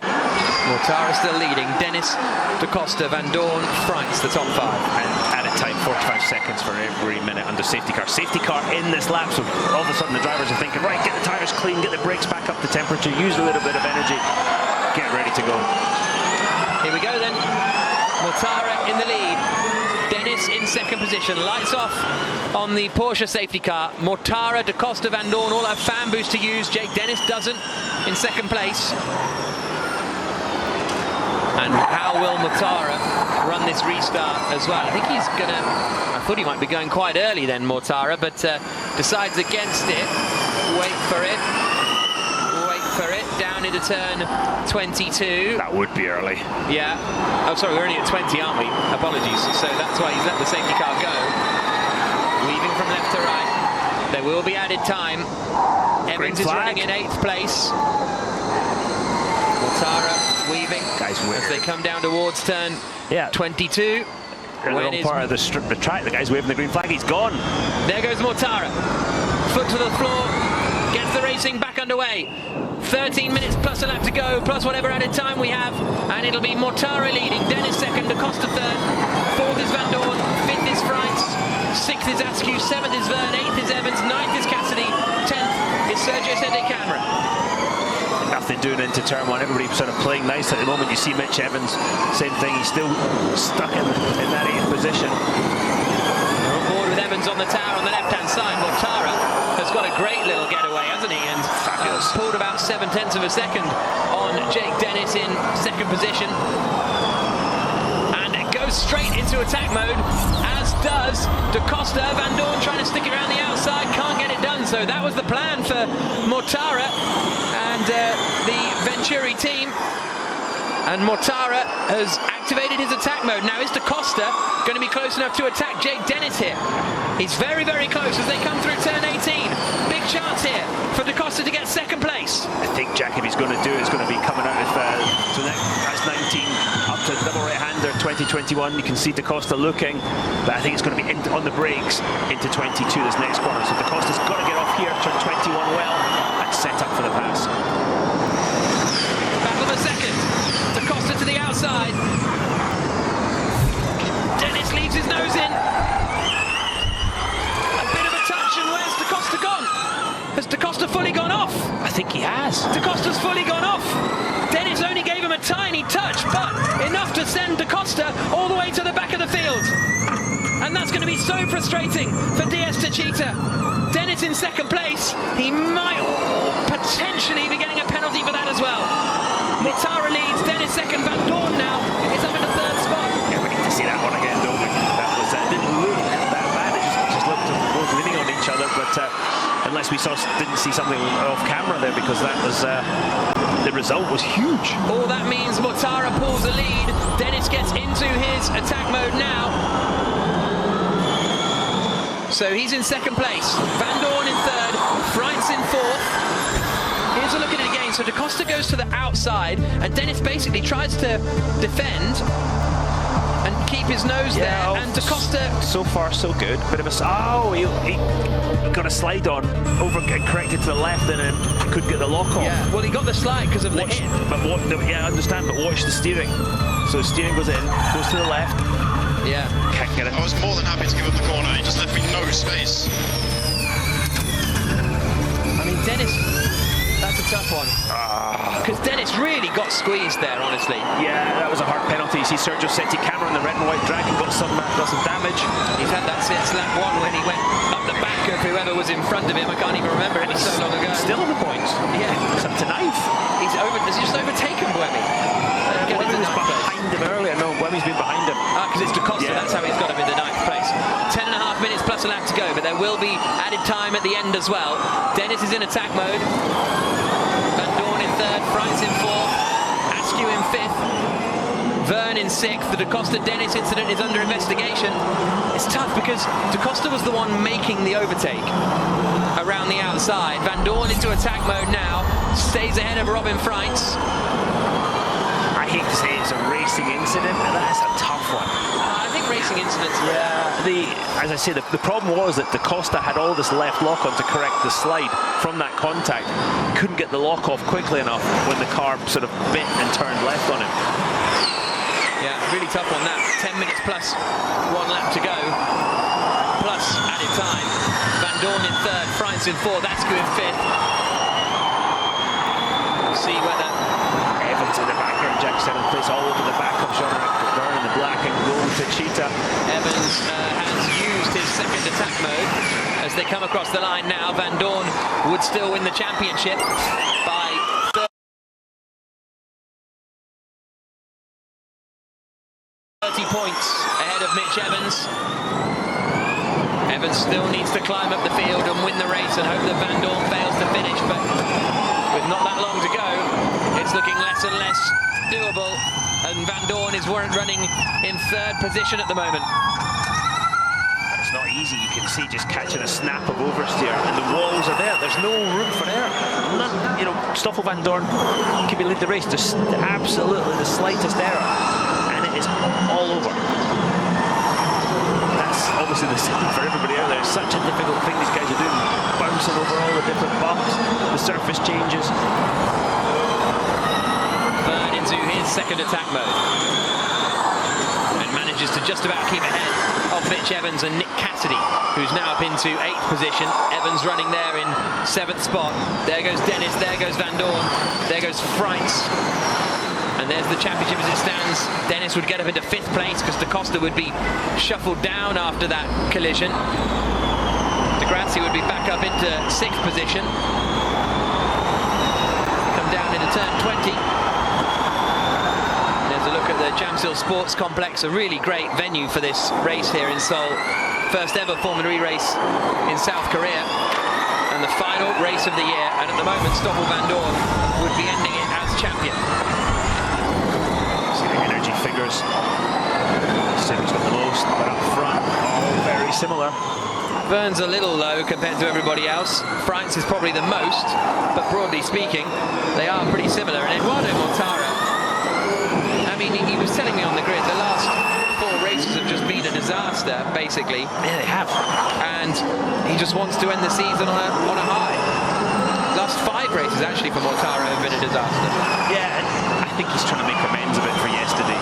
Mortara still leading. Dennis, Da Costa, Van Dorn, Freitz, the top 5. And added time 45 seconds for every minute under safety car. Safety car in this lap, so all of a sudden the drivers are thinking, right, get the tyres clean, get the brakes back up to temperature, use a little bit of energy, get ready to go. Here we go then. Mortara in the lead. Dennis in second position. Lights off on the Porsche safety car. Mortara, Da Costa, Van Dorn all have fan boost to use. Jake Dennis doesn't, in second place. And how will Mortara run this restart as well? I think he's gonna, I thought he might be going quite early then, Mortara, but decides against it. Wait for it. Down into turn 22. That would be early. Yeah. Oh, sorry, we're only at 20, aren't we? Apologies. So that's why he's let the safety car go. Weaving from left to right. There will be added time. Evans is running in 8th place. Mortara weaving Guys, as they come down towards turn 22. The wrong part of the track. The guy's waving the green flag. He's gone. There goes Mortara. Foot to the floor. Gets the racing back underway. 13 minutes plus a lap to go, plus whatever added time we have, and it'll be Mortara leading, Dennis second, Da Costa third, 4th is Van Dorn, 5th is Freitz, 6th is Askew, 7th is Verne, 8th is Evans, 9th is Cassidy, 10th is Sergio Sete Camera. Nothing doing into turn 1, everybody sort of playing nice at the moment. You see Mitch Evans, same thing, he's still stuck in that 8th position. We're on board with Evans on the tower on the left-hand side. Mortara has got a great little getaway, hasn't he? And pulled about 7/10 of a second on Jake Dennis in second position. And it goes straight into attack mode, as does Da Costa. Van Dorn trying to stick it around the outside, can't get it done. So that was the plan for Mortara and the Venturi team. And Mortara has activated his attack mode. Now is Da Costa going to be close enough to attack Jake Dennis here? He's very, very close as they come through turn 18. Big chance here for Da Costa to get second place. I think Jack, if he's going to do it, is going to be coming out of that's 19 up to double right-hander 2021. You can see Da Costa looking, but I think it's going to be on the brakes into 22 this next corner. So Da Costa's got to get off here, turn 21 well, and set up for the pass. Battle of a second. Da Costa to the outside. Dennis leaves his nose in. A bit of a touch, and where's Da Costa gone? Has Da Costa fully gone off? I think he has. Da Costa's fully gone off. Dennis only gave him a tiny touch, but enough to send Da Costa all the way to the back of the field. And that's going to be so frustrating for DS Techeetah. Dennis in second place. He might potentially be getting a penalty for that as well. Mortara leads, Dennis second, Van Dorn now is up in the third spot. Yeah, we need to see that one again, don't we? That was didn't look that bad. It just looked both leaning on each other, but unless we didn't see something off camera there, because that was the result was huge. All that means Mortara pulls the lead. Dennis gets into his attack mode now. So he's in second place. Van Dorn in third, Freitz in fourth. Here's a look at it again. So Da Costa goes to the outside, and Dennis basically tries to defend and keep his nose there. And Da Costa, so far so good. Bit of a he got a slide on, corrected to the left, and then couldn't get the lock off. yeah. Well, he got the slide because of the hit. But I understand. But watch the steering. So the steering goes in, goes to the left. Yeah. Can't get it. I was more than happy to give up the corner. He just left me no space. I mean, Dennis, that's a tough one. Because Dennis really got squeezed there, honestly. Yeah, that was a hard penalty. You see Sergio Setti Cameron, the red and white dragon, got some damage. He's had that slap one when he went up the back of whoever was in front of him. I can't even remember. It was so long ago. Still on the points. Yeah. It's up to ninth. He's just overtaken Buemi. Buemi was behind him earlier. No, Buemi's been behind him. Because it's Da Costa, Yeah. that's how he's got him in the ninth place. 10.5 minutes plus a lap to go, but there will be added time at the end as well. Dennis is in attack mode. Van Dorn in third, Freitz in fourth, Askew in fifth, Verne in sixth. The Da Costa-Dennis incident is under investigation. It's tough because Da Costa was the one making the overtake around the outside. Van Dorn into attack mode now, stays ahead of Robin Freitz. I hate to say it's a racing incident, but that's a tough one. I think racing incidents. As I say, the problem was that Da Costa had all this left lock on to correct the slide from that contact. Couldn't get the lock off quickly enough when the car sort of bit and turned left on him. Yeah, really tough one that. 10 minutes plus 1 lap to go. Plus added time. Van Dorn in third, Freitz in fourth, Askew in fifth. We'll see whether Evans in the back, Jack 7th place, all over the back of Jean-Eric Verne in the black and gold Techeetah. Evans has used his second attack mode as they come across the line now. Van Dorn would still win the championship by 30 points ahead of Mitch Evans. Evans still needs to climb up the field and win the race and hope that Van Dorn fails to finish, but with not that long to go, it's looking less and less doable, and Van Dorn is running in third position at the moment. It's not easy, you can see just catching a snap of oversteer, and the walls are there. There's no room for error. Stoffel Van Dorn could be lead the race, just absolutely the slightest error, and it is all over. That's obviously the same for everybody out there. It's such a difficult thing these guys are doing, bouncing over all the different bumps, the surface changes. Verne into his second attack mode and manages to just about keep ahead of Mitch Evans and Nick Cassidy, who's now up into 8th position. Evans running there in 7th spot. There goes Dennis, there goes Van Dorn, there goes Freitz. And there's the championship as it stands. Dennis would get up into 5th place because Da Costa would be shuffled down after that collision. De Grassi would be back up into 6th position. Come down into turn 20. There's a look at the Jamsil Sports Complex, a really great venue for this race here in Seoul. First ever Formula E race in South Korea. And the final race of the year. And at the moment, Stoffel Van Dorn would be ending it as champion. Energy figures. Simmons got the most, but up front, all very similar. Verne's a little low compared to everybody else. Freitz is probably the most, but broadly speaking, they are pretty similar. And Eduardo Mortara, I mean, he was telling me on the grid, the last 4 races have just been a disaster, basically. Yeah, they have. And he just wants to end the season on a high. Last 5 races, actually, for Mortara have been a disaster. Yeah, and I think he's trying to make amends a bit for yesterday.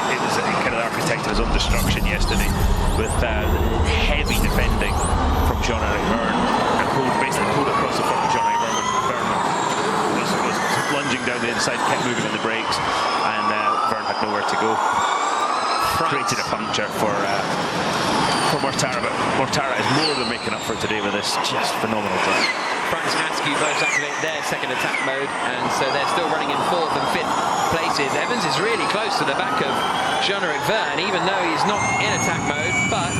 It was kind of the architect of his own destruction yesterday, with heavy defending from Jean-Eric Verne, and basically pulled across the front of Jean-Eric Verne. Was lunging down the inside, kept moving on the brakes, and Verne had nowhere to go. Created a puncture for Mortara, but Mortara is more than making up for today with this just phenomenal drive. Agustus and Askew both activate their second attack mode, and so they're still running in 4th and 5th places. Evans is really close to the back of Jean-Eric Verne, even though he's not in attack mode, but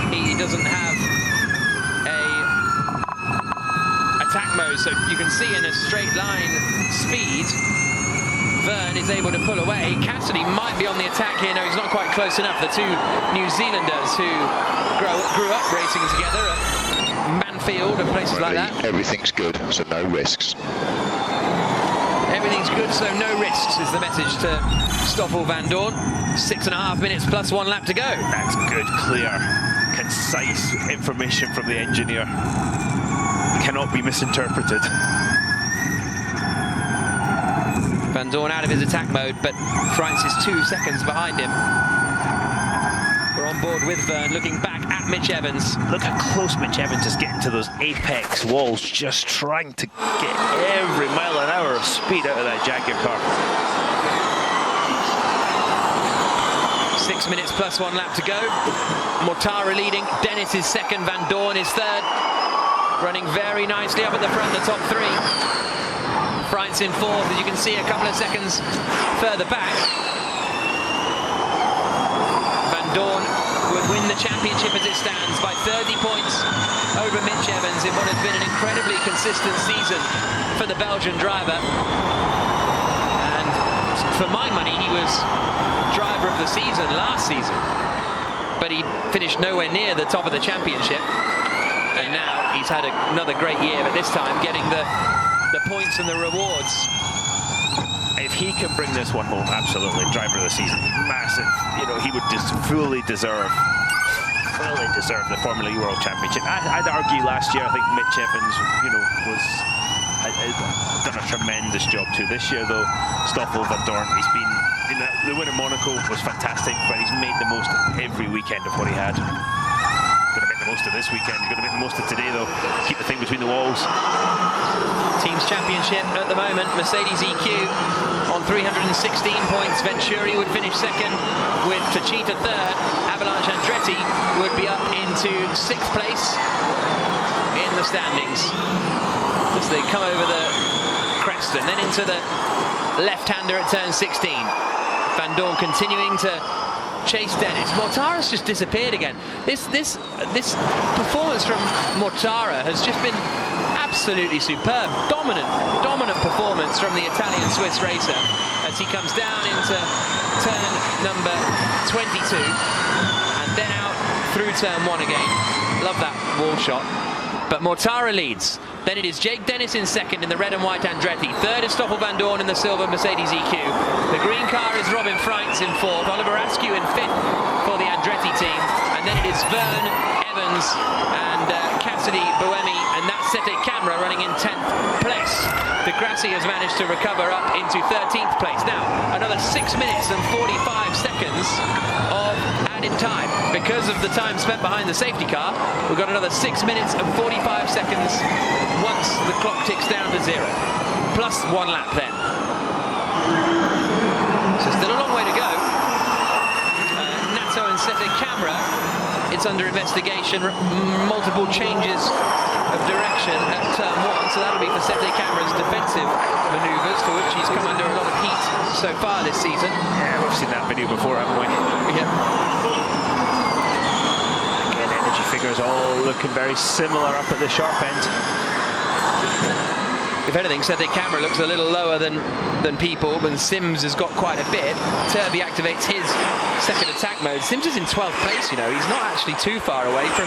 he doesn't have a attack mode, so you can see in a straight line speed, Verne is able to pull away. Cassidy might be on the attack here. No, he's not quite close enough. The two New Zealanders who grew up racing together at Manfield and places like that. Everything's good, so no risks. Everything's good, so no risks is the message to Stoffel Vandoorne. 6.5 minutes plus 1 lap to go. That's good, clear, concise information from the engineer. Cannot be misinterpreted. Vandoorne out of his attack mode, but France is 2 seconds behind him. We're on board with Verne, looking back at Mitch Evans. Look how close Mitch Evans is getting to those apex walls, just trying to get every mile an hour of speed out of that Jaguar car. 6 minutes plus 1 lap to go. Mortara leading, Dennis is second, Vandoorne is third. Running very nicely up at the front, the top 3. France in 4th, as you can see, a couple of seconds further back. Vandoorne would win the championship as it stands by 30 points over Mitch Evans in what has been an incredibly consistent season for the Belgian driver. And for my money, he was driver of the season last season, but he finished nowhere near the top of the championship. And now he's had another great year, but this time getting the points and the rewards. If he can bring this one home, absolutely, driver of the season, massive. You know, he would just fully deserve the Formula E World Championship. I'd argue last year, I think Mitch Evans, you know, had done a tremendous job too. This year, though, Stoffel Vandoorne, he's been, you know, the win in Monaco was fantastic, but he's made the most of every weekend of what he had. Going to make the most of this weekend. He's going to make the most of today, though. Keep the thing between the walls. Teams championship at the moment, Mercedes EQ on 316 points. Venturi would finish second with Tachita third. Avalanche Andretti would be up into 6th place in the standings as they come over the crest and then into the left-hander at turn 16. Vandoorne continuing to chase Dennis. Mortara's just disappeared again. This performance from Mortara has just been absolutely superb. Dominant performance from the Italian-Swiss racer as he comes down into turn number 22 and then out through turn 1 again. Love that wall shot. But Mortara leads. Then it is Jake Dennis in second in the red and white Andretti. Third is Stoffel Vandoorne in the silver Mercedes EQ. The green car is Robin Freitz in fourth. Oliver Askew in fifth for the Andretti team. And then it is Verne, Evans and Cassidy Buemi, and that's Sete Camera running in 10th place. De Grassi has managed to recover up into 13th place. Now, another 6 minutes and 45 seconds of added time. Because of the time spent behind the safety car, we've got another 6 minutes and 45 seconds once the clock ticks down to 0. Plus 1 lap then. So still a long way to go. Nato and Sete Camera, it's under investigation. Multiple changes of direction at turn 1, so that'll be for Sete Camera's defensive manoeuvres, for which he's come under a lot of heat so far this season. Yeah, we've seen that video before, haven't we? Yeah. Again, energy figures all looking very similar up at the sharp end. If anything, Sete Camera looks a little lower than people, and Sims has got quite a bit. Turby activates his second attack mode. Sims is in 12th place, you know. He's not actually too far away from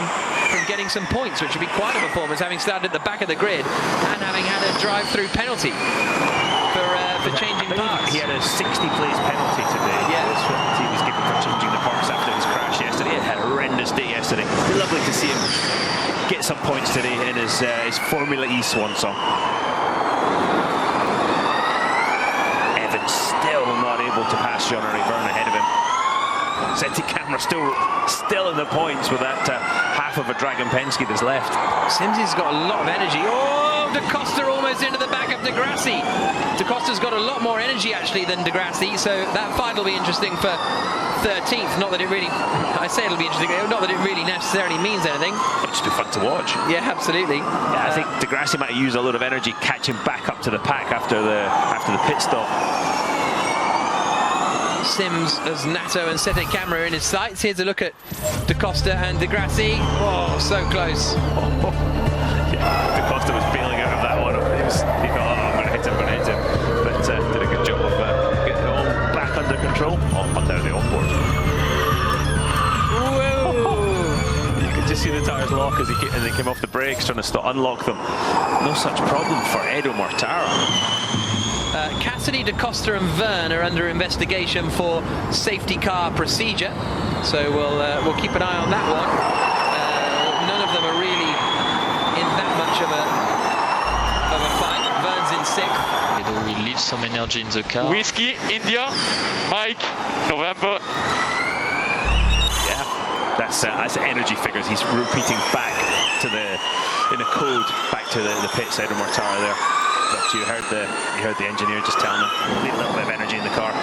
getting some points, which would be quite a performance, having started at the back of the grid and having had a drive-through penalty for changing parts. He had a 60-place penalty today. Yeah. He was given for changing the parts after his crash yesterday. He had a horrendous day yesterday. Lovely to see him get some points today in his Formula E swan song. Evans still not able to pass Jean-Eric Verne ahead of him. Sete Camera still in the points with that half of a Dragon Penske that's left. Simsy's got a lot of energy. Oh, Oh, Da Costa almost into the back of Degrassi. Da Costa's got a lot more energy actually than Degrassi, so that fight will be interesting for 13th. Not that it really, I say it'll be interesting, not that it really necessarily means anything. It'll just be fun to watch. Yeah, absolutely. Yeah, I think Degrassi might use a lot of energy catching back up to the pack after the pit stop. Sims as Nato and Sete Camera in his sights. Here's a look at Da Costa and Degrassi. Oh, so close. Yeah, Da Costa was bailing out of that one. He thought, oh, I'm going to hit him. But did a good job of getting it all back under control. Oh, but down the onboard. Whoa! You could just see the tyres lock as they came off the brakes, trying to unlock them. No such problem for Edo Mortara. Cassidy, Da Costa and Verne are under investigation for safety car procedure, so we'll keep an eye on that one. None of them are really in that much of a fight. Verne's in 6th. Edo will leave some energy in the car. Whiskey, India, Mike, November. Yeah, that's energy figures. He's repeating back to in a code back to the pits. Edo Mortara there. But you heard the engineer just telling him, leave a little bit of energy in the car,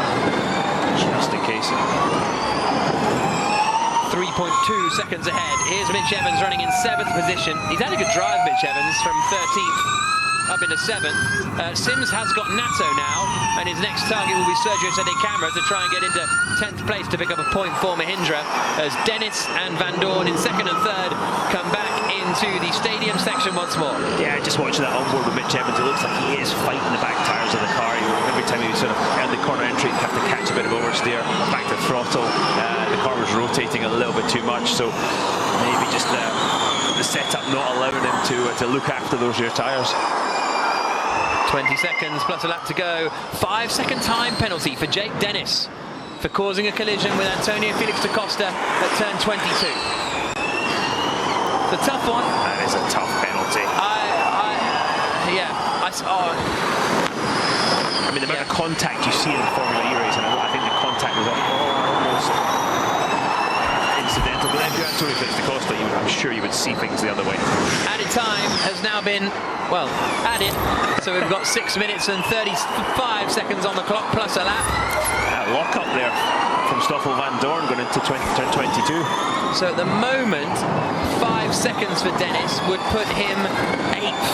just in case. 3.2 seconds ahead. Here's Mitch Evans running in 7th position. He's had a good drive, Mitch Evans, from 13th up into 7th. Sims has got Nato now, and his next target will be Sergio Sete Camera to try and get into 10th place to pick up a point for Mahindra, as Dennis and Van Dorn in 2nd and 3rd come back into the stadium section once more. Yeah, just watching that onboard with Mitch Evans, it looks like he is fighting the back tyres of the car. Every time he was sort of at the corner entry, he'd have to catch a bit of oversteer, back to throttle. The car was rotating a little bit too much, so maybe just the setup not allowing him to look after those rear tyres. 20 seconds plus a lap to go. 5-second time penalty for Jake Dennis for causing a collision with Antonio Felix Da Costa at turn 22. It's a tough one. That is a tough penalty. I mean, the amount of contact you see in the Formula E race, and I think the contact was almost incidental. But if you're Antonio Felix Da Costa, I'm sure you would see things the other way. Added time has now been, well, added. So we've got 6 minutes and 35 seconds on the clock plus a lap. Lock up there from Stoffel Van Dorn going into turn 22. So at the moment, 5 seconds for Dennis would put him 8th.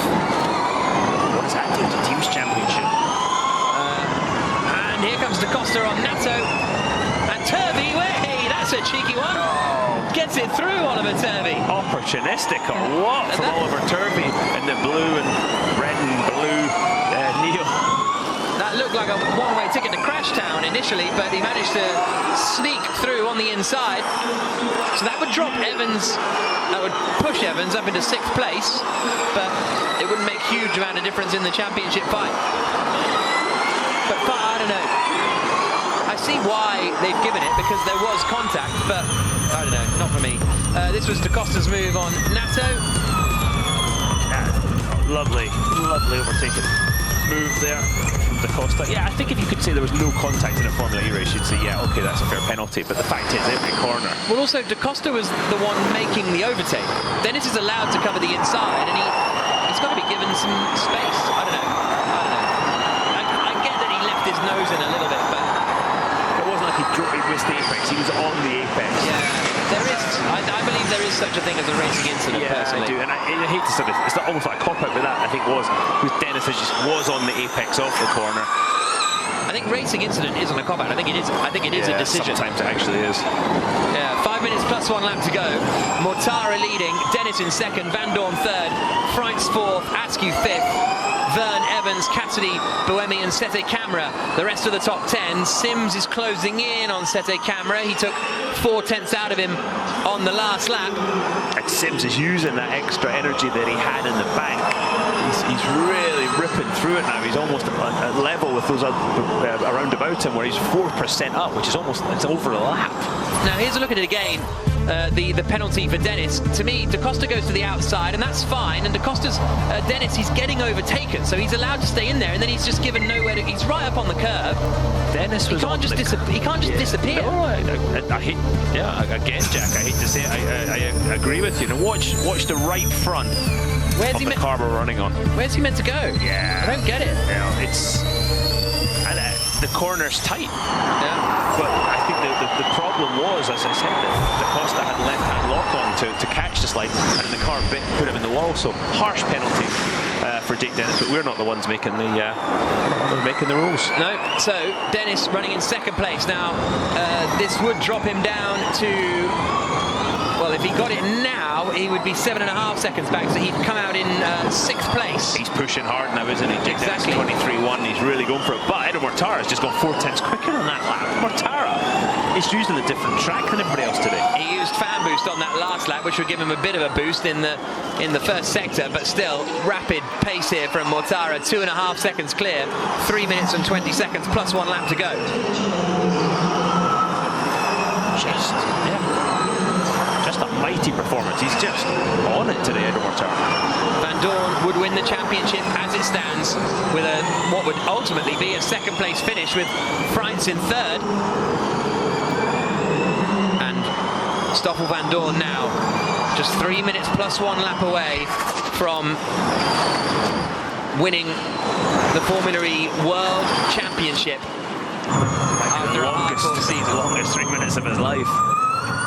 What does that do to the Teams Championship? And here comes Da Costa on Nato. And Turvey, hey, that's a cheeky one. Gets it through, Oliver Turvey. Opportunistic or what from Oliver Turvey in the blue and red and blue Neil. That looked like a one-way ticket to Crashtown initially, but he managed to sneak through on the inside. So that would drop Evans, that would push Evans up into 6th place, but it wouldn't make a huge amount of difference in the championship fight. But I don't know. I see why they've given it, because there was contact, but I don't know, not for me. This was Da Costa's move on Nato. Lovely overtaken move there from Da Costa. Yeah, I think if you could say there was no contact in a Formula E race, you'd say, yeah, okay, that's a fair penalty. But the fact is, every corner. Well, also, Da Costa was the one making the overtake. Dennis is allowed to cover the inside, and he's got to be given some space. I don't know. I get that he left his nose in a little bit, but it wasn't like he missed the apex. He was on the apex. Yeah, there is. I believe there is such a thing as a racing incident. Yeah, personally. I do, and I hate to say this. It's almost like a cop out, but that I think was because Dennis just was on the apex of the corner. I think racing incident isn't a cop out. I think it is. I think it is a decision. Sometimes it actually is. Yeah, 5 minutes plus 1 lap to go. Mortara leading, Dennis in 2nd, Van Dorn 3rd, Freitz 4th, Askew 5th. Verne, Evans, Cassidy, Buemi and Sete Camera, the rest of the top 10. Sims is closing in on Sete Camera. He took 4 tenths out of him on the last lap. And Sims is using that extra energy that he had in the bank. He's really ripping through it now. He's almost at level with those around about him, where he's 4% up, which is almost, it's over a lap. Now here's a look at it again. The penalty for Dennis. To me, Da Costa goes to the outside, and that's fine. And Da Costa's Dennis, he's getting overtaken, so he's allowed to stay in there, and then he's just given nowhere to. He's right up on the curb. Dennis was he can't just disappear. No, I hate. Yeah, again, Jack. I hate to say it. I agree with you. Now watch the right front. Where's of he the car we're running on. Where's he meant to go? Yeah. I don't get it. Yeah, it's... And the corner's tight. Yeah. But I think the problem was, as I said, that Da Costa had left-hand lock on to catch the slide, and the car put him in the wall. So harsh penalty for Jake Dennis, but we're not the ones making the rules. No. So Dennis running in second place now. This would drop him down to. Well, if he got it now, he would be 7.5 seconds back, so he'd come out in 6th place. He's pushing hard now, isn't he? Jake Exactly. Dennis 23.1, he's really going for it. But Edo Mortara's just gone 4 tenths quicker on that lap. Mortara is using a different track than everybody else today. He used fan boost on that last lap, which would give him a bit of a boost in the first sector, but still rapid pace here from Mortara. 2.5 seconds clear, 3 minutes and 20 seconds plus 1 lap to go. Just a mighty performance. He's just on it today, Edo Mortara. Van Dorn would win the championship as it stands with what would ultimately be a second place finish with Freitz in third. And Stoffel Van Dorn now just 3 minutes plus 1 lap away from winning the Formula E World Championship after a hardcore season. Longest 3 minutes of his life.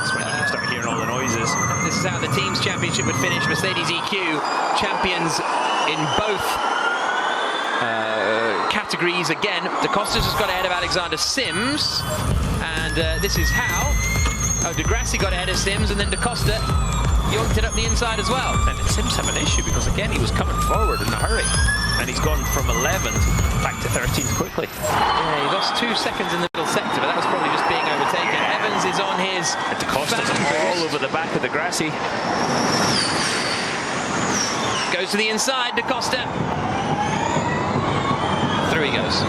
That's when you can start hearing all the noises. This is how the team's championship would finish. Mercedes EQ champions in both categories again. Da Costa's just got ahead of Alexander Sims, and this is how. De Grassi got ahead of Sims, and then Da Costa yorked it up the inside as well. And Sims have an issue because again he was coming forward in a hurry, and he's gone from 11th back to 13th quickly. Yeah, he lost 2 seconds in the middle sector, but that was probably just being overtaken. Evans is on his Da Costa's all over the back of De Grassi. Goes to the inside, Da Costa. Through he goes.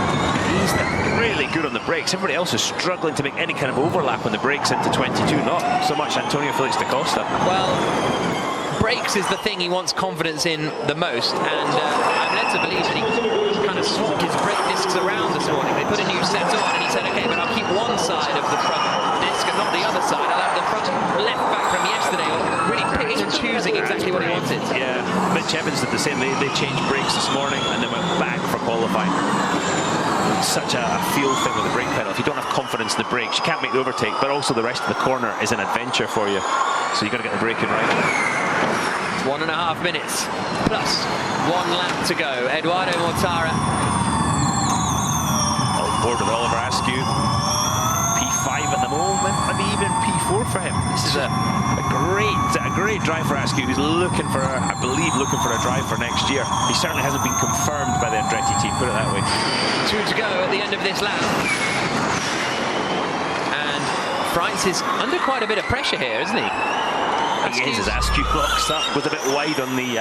He's really good on the brakes. Everybody else is struggling to make any kind of overlap on the brakes into 22. Not so much Antonio Felix Da Costa. Well, brakes is the thing he wants confidence in the most, and I'm led to believe that he kind of swapped his brake discs around this morning. They put a new set on, and he said, okay, but I'll keep one side of the front disc and not the other side. I'll have the front left back from yesterday, really picking and choosing exactly what he wanted. Yeah, Mitch Evans did the same. They changed brakes this morning and then went back for qualifying. It's such a feel thing with the brake pedal. If you don't have confidence in the brakes, you can't make the overtake, but also the rest of the corner is an adventure for you. So you've got to get the braking right. 1.5 minutes plus 1 lap to go. Eduardo Mortara on board with Oliver Askew. P5 at the moment, maybe even P4 for him. This is a great drive for Askew, who's looking for, I believe, a drive for next year. He certainly hasn't been confirmed by the Andretti team, put it that way. 2 to go at the end of this lap. And Freitz is under quite a bit of pressure here, isn't he? He is, as Askew blocks up, was a bit wide on the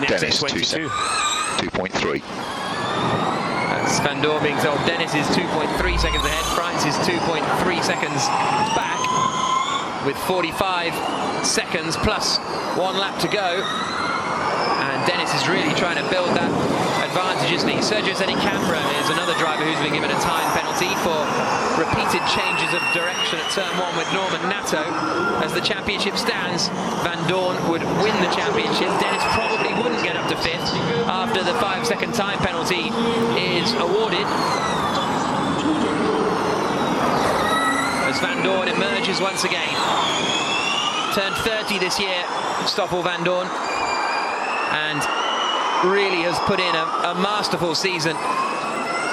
Dennis, XS22. 2.3. That's Van Dorn being told Dennis is 2.3 seconds ahead. Freitz is 2.3 seconds back with 45 seconds plus 1 lap to go. And Dennis is really trying to build that advantage, isn't he? Sergio Zenicambra is another driver who's been given a time penalty for repeated changes of direction at turn 1 with Norman Nato. As the championship stands, Van Dorn would win the championship. Dennis probably wouldn't get up to 5th after the 5-second time penalty is awarded. As Van Dorn emerges once again. Turned 30 this year, Stoffel Van Dorn, and really has put in a masterful season.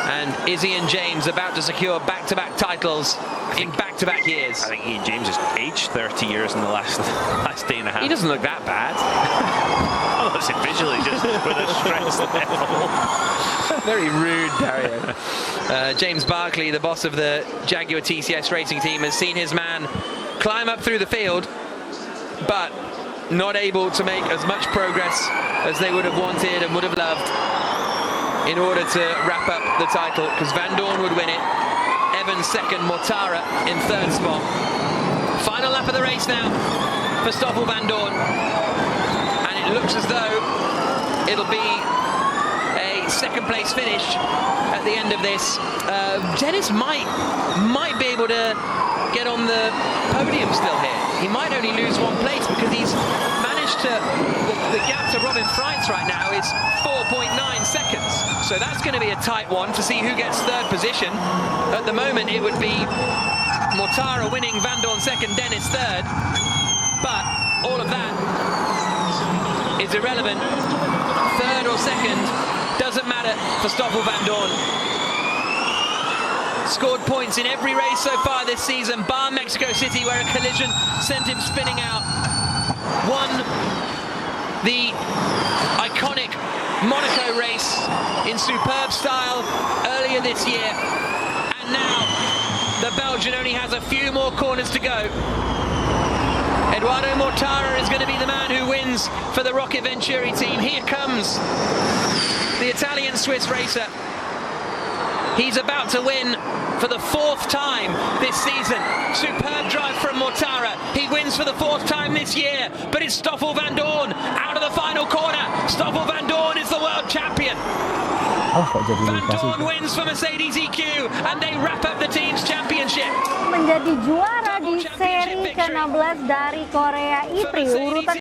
And Izzy and James about to secure back-to-back titles in back-to-back years. I think Ian James has aged 30 years in the last day and a half. He doesn't look that bad. Oh, that's it visually, just with a stress level. Very rude, Dario. James Barkley, the boss of the Jaguar TCS racing team, has seen his man climb up through the field, but not able to make as much progress as they would have wanted and would have loved in order to wrap up the title, because Van Dorn would win it. Evans second, Mortara in third spot. Final lap of the race now for Stoffel Van Dorn, and it looks as though it'll be a second place finish at the end of this. Dennis might be able to get on the podium still here. He might only lose 1 place because he's managed switch to the gap to Robin Freitz right now is 4.9 seconds. So that's going to be a tight one to see who gets third position. At the moment, it would be Mortara winning, Van Dorn second, Dennis third. But all of that is irrelevant. Third or second doesn't matter for Stoffel Van Dorn. Scored points in every race so far this season, bar Mexico City, where a collision sent him spinning out. Won the iconic Monaco race in superb style earlier this year. And now the Belgian only has a few more corners to go. Eduardo Mortara is going to be the man who wins for the Rocket Venturi team. Here comes the Italian-Swiss racer. He's about to win for the fourth time this season. Superb drive from Mortara. He wins for the fourth time this year, but it's Stoffel Van Dorn out of the final corner. Stoffel Van Dorn is the world champion. Van Dorn wins for Mercedes EQ, and they wrap up the team's championship. Menjadi juara di seri ke-16 dari Korea E-Prix. Urutan